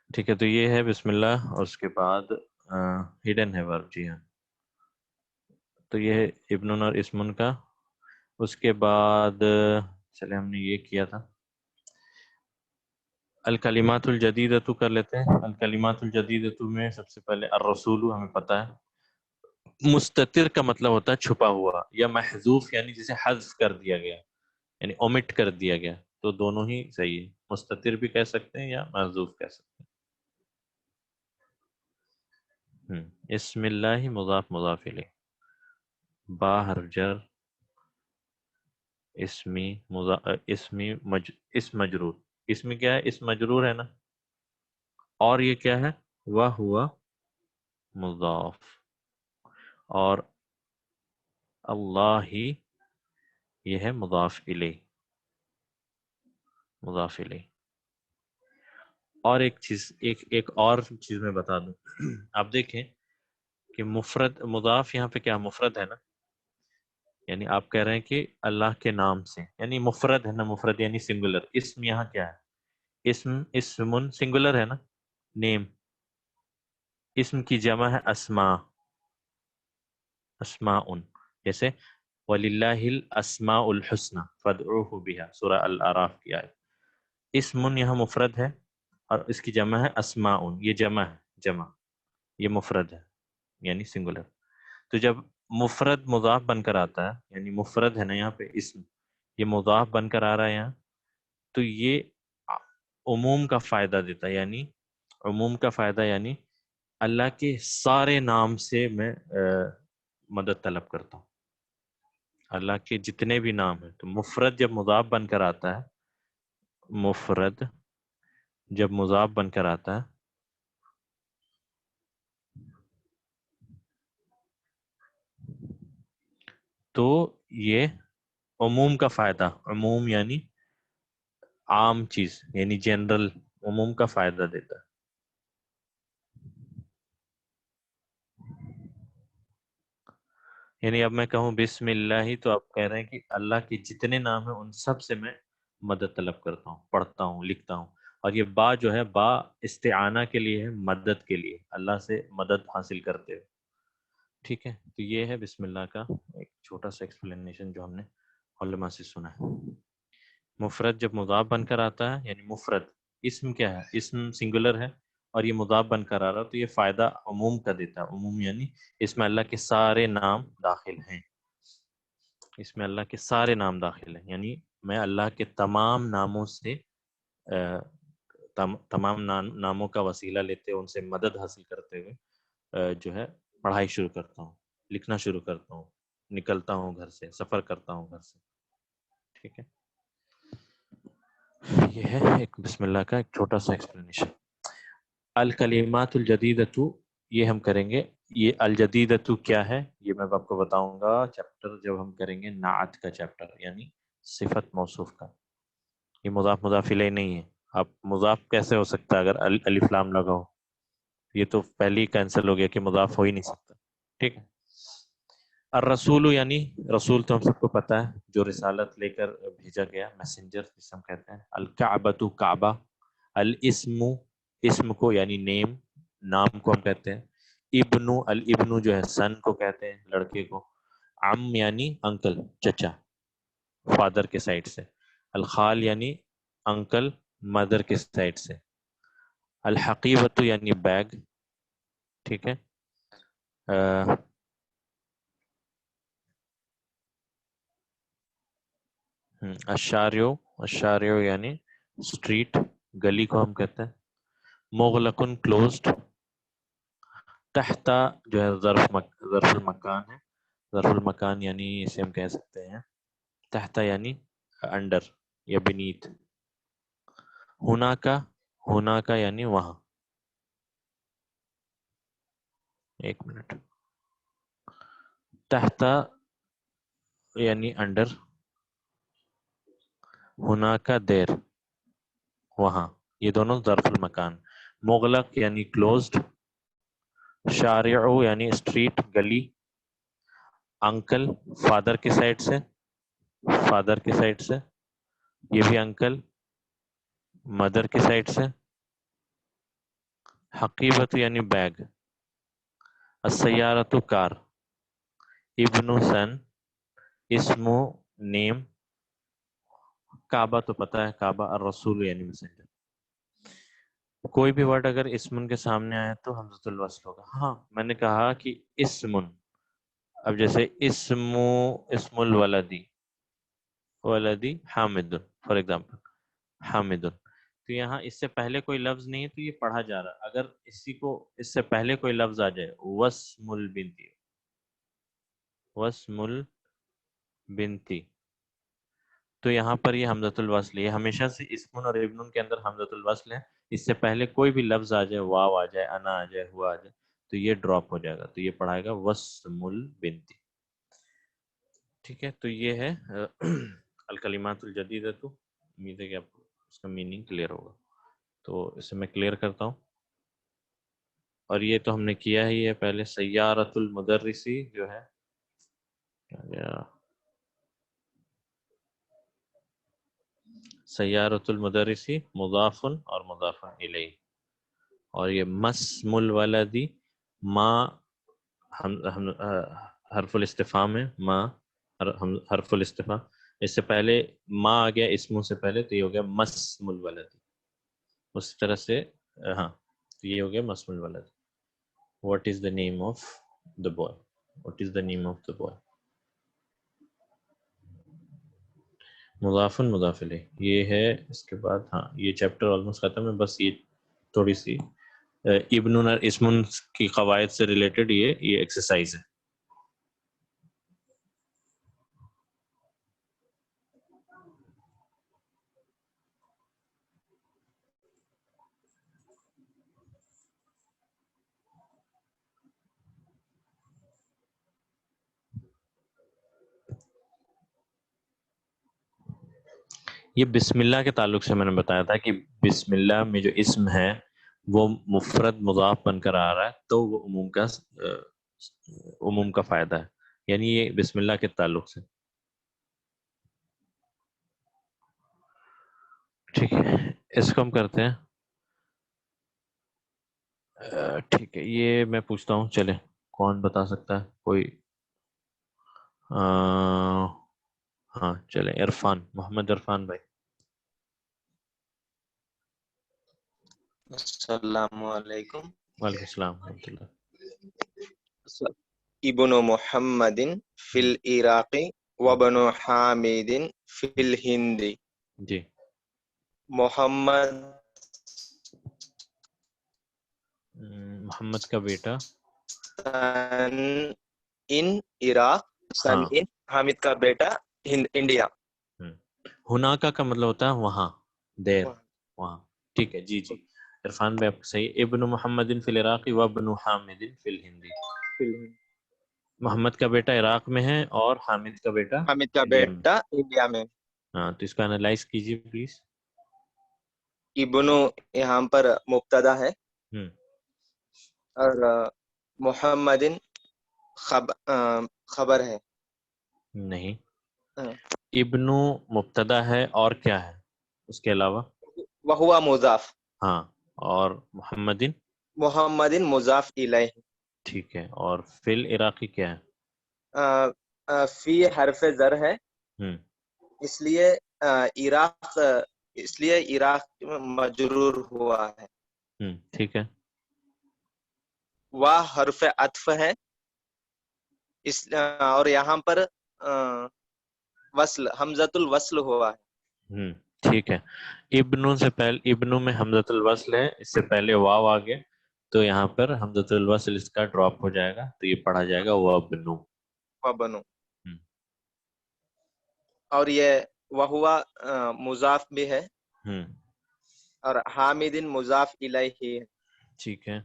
ٹھیک ہے, تو یہ ہے بسم اللہ, اور اس کے بعد ہڈن ہے ورب. جی ہاں, تو یہ ہے ابن اور اسمن کا. اس کے بعد چلے ہم نے یہ کیا تھا, الکلمات الجدیدۃ کر لیتے ہیں. الکلمات الجدیدۃ میں سب سے پہلے الرسول, ہمیں پتہ ہے مستتر کا مطلب ہوتا ہے چھپا ہوا, یا محذوف یعنی جسے حذف کر دیا گیا, یعنی اومٹ کر دیا گیا. تو دونوں ہی صحیح ہے, مستتر بھی کہہ سکتے ہیں یا محذوف کہہ سکتے ہیں. اسم اللہ مضاف مضاف الیہ, با حرف جر, اسم مجرور. اسم کیا ہے, اسم مجرور ہے نا, اور یہ کیا ہے, وہو مضاف, اور اللہ ہی یہ ہے مضاف الیہ, مضاف الیہ. اور ایک اور چیز میں بتا دوں. آپ دیکھیں کہ مفرد مضاف یہاں پہ کیا مفرد ہے نا, یعنی آپ کہہ رہے ہیں کہ اللہ کے نام سے, یعنی مفرد ہے نا, مفرد یعنی سنگولر. اسم یہاں کیا ہے, اسمن سنگولر ہے نا, نیم. اسم کی جمع ہے اسماء, اسماء, جیسے وَلِلَّهِ الْأَسْمَاءُ الْحُسْنَى فَادْعُوهُ بِهَا, سورہ الاعراف کی آیت. اسم یہاں مفرد ہے اور اس کی جمع ہے اسماء, یہ جمع ہے, جمع, یہ مفرد ہے یعنی سنگولر. تو جب مفرد مضاف بن کر آتا ہے, یعنی مفرد ہے نا یہاں پہ اسم, یہ مضاف بن کر آ رہا ہے یہاں, تو یہ عموم کا فائدہ دیتا ہے، یعنی عموم کا فائدہ یعنی اللہ کے سارے نام سے میں مدد طلب کرتا ہوں، اللہ کے جتنے بھی نام ہیں. تو مفرد جب مضاف بن کر آتا ہے، مفرد جب مضاف بن کر آتا ہے تو یہ عموم کا فائدہ، عموم یعنی عام چیز، یعنی جنرل، عموم کا فائدہ دیتا ہے. یعنی اب میں کہوں بسم اللہ ہی، تو آپ کہہ رہے ہیں کہ اللہ کے جتنے نام ہیں ان سب سے میں مدد طلب کرتا ہوں، پڑھتا ہوں، لکھتا ہوں. اور یہ با جو ہے، با استعانہ کے لیے ہے، مدد کے لیے، اللہ سے مدد حاصل کرتے ہوئے. ٹھیک ہے، تو یہ ہے بسم اللہ کا ایک چھوٹا سا ایکسپلینیشن جو ہم نے علماء سے سنا ہے. مفرد جب مضاف بن کر آتا ہے، یعنی مفرد اسم کیا ہے، اسم سنگولر ہے اور یہ مضاف بن کر آ رہا، تو یہ فائدہ عموم کا دیتا ہے. عموم یعنی اس میں اللہ کے سارے نام داخل ہیں، اس میں اللہ کے سارے نام داخل ہیں. یعنی میں اللہ کے تمام ناموں سے تمام ناموں کا وسیلہ لیتے ہوئے، ان سے مدد حاصل کرتے ہوئے جو ہے پڑھائی شروع کرتا ہوں، لکھنا شروع کرتا ہوں، نکلتا ہوں گھر سے، سفر کرتا ہوں گھر سے. ٹھیک ہے، یہ ہے ایک بسم اللہ کا ایک چھوٹا سا ایکسپلینیشن. الکلمات الجدیدۃ، یہ ہم کریں گے. یہ الجدیدۃ کیا ہے یہ میں آپ کو بتاؤں گا چیپٹر جب ہم کریں گے نعت کا چیپٹر، یعنی صفت موصوف کا. یہ مضاف مضاف الیہ نہیں ہے. آپ مضاف کیسے ہو سکتا ہے اگر الف لام لگا ہو؟ یہ تو پہلے ہی کینسل ہو گیا کہ مضاف ہو ہی نہیں سکتا. ٹھیک ہے. الرسول یعنی رسول تو ہم سب کو پتہ ہے، جو رسالت لے کر بھیجا گیا، میسنجر جسے ہم کہتے ہیں. الکعبۃ کعبہ. الاسم اسم کو یعنی نیم، نام کو ہم کہتے ہیں. ابن الابن جو ہے سن کو کہتے ہیں، لڑکے کو. عم یعنی انکل، چچا، فادر کے سائڈ سے. الخال یعنی انکل، مدر کے سائڈ سے. الحقیبۃ یعنی بیگ. ٹھیک ہے. الشارع یعنی اسٹریٹ، گلی کو ہم کہتے ہیں. مغلقن کلوزڈ. تحت جو ہے ظرف المکان ہے. ظرف المکان یعنی اسے ہم کہہ سکتے ہیں تحت یعنی انڈر یا بنیت. ہونا کا یعنی وہاں. ایک منٹ. تحت یعنی انڈر، ہونا کا دیر، وہاں. یہ دونوں ظرف المکان. مغلق یعنی کلوزڈ. شارع یعنی اسٹریٹ، گلی. انکل فادر کی سائڈ سے، فادر کی سائڈ سے، یہ بھی انکل، مدر کی سائڈ سے. حقیبت یعنی بیگ. السیارۃ کار. ابن سن. اسم نیم. کعبہ تو پتہ ہے، کعبہ. الرسول یعنی میسنجر. کوئی بھی ورڈ اگر اسمن کے سامنے آئے تو حمزۃ الوصل ہوگا. ہاں میں نے کہا کہ اسمن، اب جیسے اسم الولدی، ولدی حامد فار ایگزامپل، حامد. تو یہاں اس سے پہلے کوئی لفظ نہیں ہے تو یہ پڑھا جا رہا. اگر اسی کو اس سے پہلے کوئی لفظ آ جائے، وسم البنتی، وسم البنتی، تو یہاں پر یہ حمزۃ الوصل. یہ ہمیشہ سے اسمن اور ابن کے اندر حمزۃ الوصل ہے. اس سے پہلے کوئی بھی لفظ آ جائے، واو آ جائے، انا آ جائے، ہوا آ جائے، تو یہ ڈراپ ہو جائے گا. تو یہ پڑھائے گا وسم البنتی. ٹھیک ہے. تو یہ ہے الکلمات الجدیدۃ. امید ہے کہ آپ کو اس کا میننگ کلیئر ہوگا. تو اسے میں کلیئر کرتا ہوں. اور یہ تو ہم نے کیا ہی ہے پہلے. سیارۃ المدرسی جو ہے سیارۃ المدرسی مضاف اور مضاف الیہ. اور یہ مسم الولدی، ما حرف الاستفہام ہے، ما حرف الاستفہام. اس سے پہلے ما آ گیا اسموں سے پہلے، تو یہ ہو گیا مسم الولدی. اس طرح سے ہاں، تو یہ ہو گیا مسم الولد. What is the name of the boy, what is the name of the boy. مضافن مضاف الیہ یہ ہے. اس کے بعد ہاں یہ چیپٹر آلموسٹ ختم ہے. بس یہ تھوڑی سی ابن اور اسم کی قواعد سے ریلیٹڈ یہ ایکسرسائز ہے. یہ بسم اللہ کے تعلق سے میں نے بتایا تھا کہ بسم اللہ میں جو اسم ہے وہ مفرد مضاف بن کر آ رہا ہے تو وہ عموم کا فائدہ ہے. یعنی یہ بسم اللہ کے تعلق سے. ٹھیک ہے اس کو ہم کرتے ہیں. ٹھیک ہے یہ میں پوچھتا ہوں. چلے کون بتا سکتا ہے کوئی؟ ہاں چلے عرفان, محمد عرفان بھائی. السلام علیکم. وعلیکم السلام ورحمۃ اللہ. ابن محمد فی العراق وابن حامد فی الہند. جی محمد محمد کا بیٹا ان عراق, ہاں. ان حامد کا بیٹا انڈیا. ہناکا کا مطلب ہوتا ہے وہاں, دیر, وہاں. ٹھیک ہے جی جی عرفان بھائی آپ کو صحیح. ابن محمد فی العراق وابن حامد فی الہند. محمد کا بیٹا عراق میں ہے اور حامد کا بیٹا حامد کا انڈیا میں. بیٹا انڈیا میں. ہاں تو اس کا انالائز کیجیے پلیز. ابن یہاں پر مبتدا ہے اور محمد خبر ہے. نہیں, ابن مبتدا ہے اور کیا ہے اس کے علاوہ؟ وہوا مضاف. ہاں اور محمد مضاف الیہ. ٹھیک ہے. اور فی العراقی کیا ہے؟ فی حرف زر ہے اس لیے عراق مجرور ہوا ہے. ٹھیک ہے. وا حرف عطف ہے اور یہاں پر وصل حمزۃ الوصل ہوا ہے. ٹھیک ہے. ابن سے پہلے ابن میں حمزۃ الوصل ہے, اس سے پہلے واو آ گیا تو یہاں پر حمزۃ الوصل اس کا ڈراپ ہو جائے گا تو یہ پڑھا جائے گا وابنو. وابنو. اور یہ وہوا مضاف بھی ہے اور حامد مضاف الیہ ہے. ٹھیک ہے.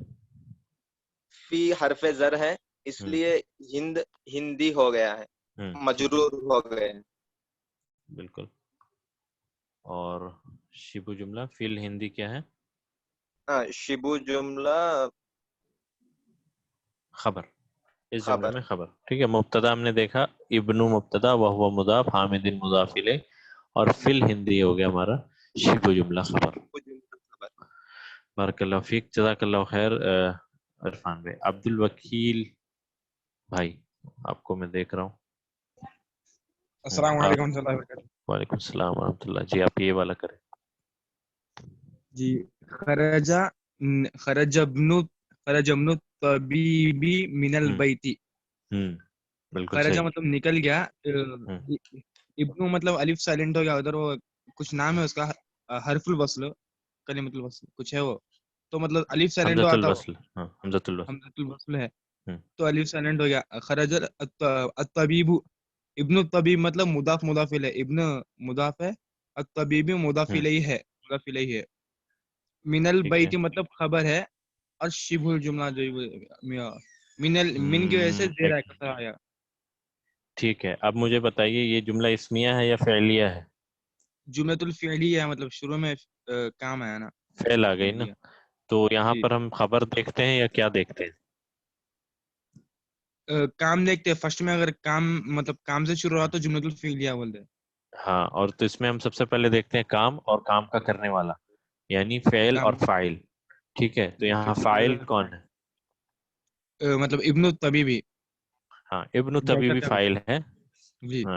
فی حرف زر ہے اس لیے ہندی ہو گیا ہے, مجرور ہو گئے. بالکل. اور شبو جملہ فی الہندی کیا ہے؟ شبو جملہ خبر. اس جملے میں خبر. ٹھیک ہے. مبتدا ہم نے دیکھا ابن مبتدا وہو مضاف حامد مضاف الیہ اور فی الہندی ہو گیا ہمارا شبو جملہ خبر. بارک اللہ فیک, جزاک اللہ خیر عرفان بھائی. عبد الوکیل بھائی آپ کو میں دیکھ رہا ہوں. السلام علیکم ورحمۃ اللہ وبرکاتہ. وعلیکم السلام ورحمۃ اللہ. جی آپ یہ والا کریں. جی خرج ابن الطبیب من البیت. بالکل خرجہ صحیح. مطلب نکل گیا, ابن مطلب الف سائلنٹ ہو گیا ادھر, وہ کچھ نام ہے اس کا حرف الوصل کلمۃ الوصل کچھ ہے وہ, تو مطلب الف سائلنٹ ہوا تھا, حمزۃ الوصل ہے تو الف سائلنٹ ہو گیا. خرج الطبیب, ابن الطبیب مطلب مضاف مضاف الیہ, ابن مضاف ہے, الطبیب مضاف الیہ ہے, مضاف الیہ ہے. من البیت مطلب خبر ہے اور شبہ الجملہ جو من کی وجہ سے زیر آیا. ٹھیک ہے. اب مجھے بتائیے یہ جملہ اسمیہ ہے یا فعلیہ ہے؟ جملۃ الفعلیہ ہے, مطلب شروع میں کام آیا نا, فعل آ گئی نا, تو یہاں پر ہم خبر دیکھتے ہیں یا کیا دیکھتے ہیں؟ کام دیکھتے ہیں. فرسٹ میں اگر کام مطلب کام سے شروع ہوا تو جملۃ الفعلیہ بولتے ہیں. ہاں, اور تو اس میں ہم سب سے پہلے دیکھتے ہیں کام اور کام کا کرنے والا یعنی فعل اور فاعل. ٹھیک ہے. تو یہاں فاعل کون ہے؟ مطلب ابن الطبیبی. ہاں ابن الطبیبی فاعل ہے,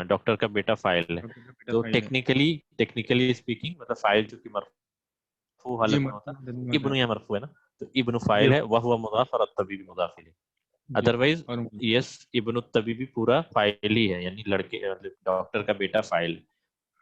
ڈاکٹر کا بیٹا فاعل ہے. تو ٹیکنیکلی اسپیکنگ مطلب فاعل جو کہ مرفوع حالت میں ہوتا ہے, ابن یا مرفوع ہے نا, تو ابن فاعل ہے, وہ مضاف اور الطبیبی مضاف الیہ. ادروائز یس ابن الطبیبی پورا فاعل ہی ہے, یعنی لڑکے ڈاکٹر کا بیٹا فاعل.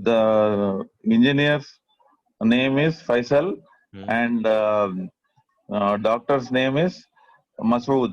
The engineer's name is Faisal and doctor's name is Masood.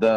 The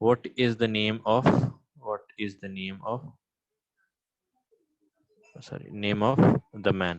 what is the name of the man,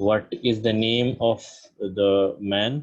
What is the name of the man?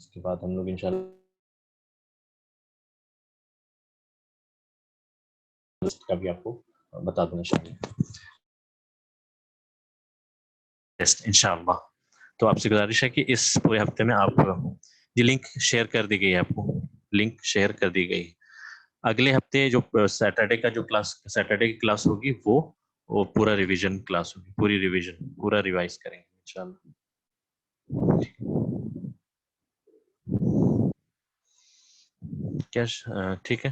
اس کے بعد ہم لوگ انشاءاللہ کا بھی آپ کو بتا دوں انشاءاللہ. تو آپ سے گزارش ہے کہ اس پورے ہفتے میں آپ یہ لنک شیئر کر دی گئی ہے، آپ کو لنک شیئر کر دی گئی. اگلے ہفتے جو سیٹرڈے کا جو کلاس سیٹرڈے کی کلاس ہوگی وہ پورا ریویژن کلاس ہوگی، پوری ریویژن پورا ریوائز کریں گے انشاءاللہ. کیا ٹھیک ہے؟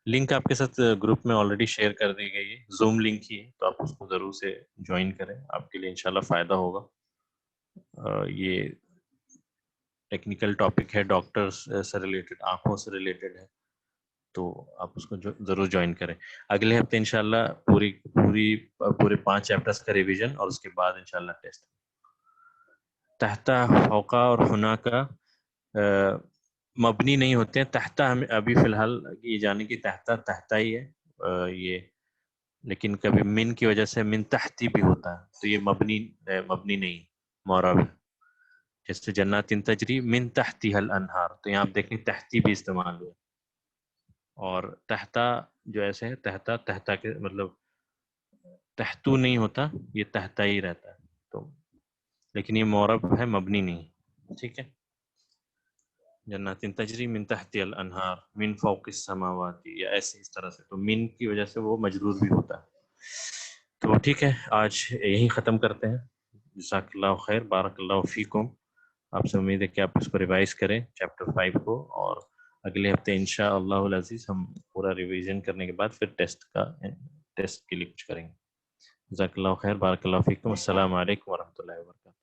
لنک آپ کے ساتھ گروپ میں آلریڈی شیئر کر دی گئی ہے، زوم لنک ہی ہے، تو آپ اس کو ضرور سے جوائن کریں، آپ کے لیے انشاءاللہ فائدہ ہوگا. یہ ٹیکنیکل ٹاپک ہے، ڈاکٹر سے ریلیٹڈ، آنکھوں سے ریلیٹڈ ہے، تو آپ اس کو ضرور جوائن کریں. اگلے ہفتے انشاءاللہ پورے 5 چیپٹرز کا ریویژن، اور اس کے بعد انشاءاللہ ٹیسٹ. تحت فوقا اور ہنا کا مبنی نہیں ہوتے ہیں. تحت ہمیں ابھی فی الحال یہ جانے کی تحت ہی ہے یہ، لیکن کبھی من کی وجہ سے من تحتی بھی ہوتا ہے، تو یہ مبنی نہیں، معرب ہے. جیسے جنات تجری من تحتها الانہار، تو یہاں آپ دیکھیں تحتی بھی استعمال ہوا. اور تحتا جو ایسے ہے تحتا کے مطلب تحتو نہیں ہوتا، یہ تحتا ہی رہتا ہے، تو لیکن یہ معرب ہے، مبنی نہیں. ٹھیک ہے؟ جنات تجری من تحتی الانہار من فوق السماوات، یا ایسے اس طرح سے، تو من کی وجہ سے وہ مجرور بھی ہوتا ہے. تو ٹھیک ہے، آج یہی ختم کرتے ہیں. جزاک اللہ خیر، بارک اللہ فیکم. آپ سے امید ہے کہ آپ اس کو ریوائز کریں چیپٹر 5 کو، اور اگلے ہفتے انشاءاللہ العزیز ہم پورا ریویژن کرنے کے بعد پھر ٹیسٹ کے لیے کچھ کریں گے. جزاک اللہ خیر، بارک اللہ فیکم. السلام علیکم ورحمۃ اللہ وبرکاتہ.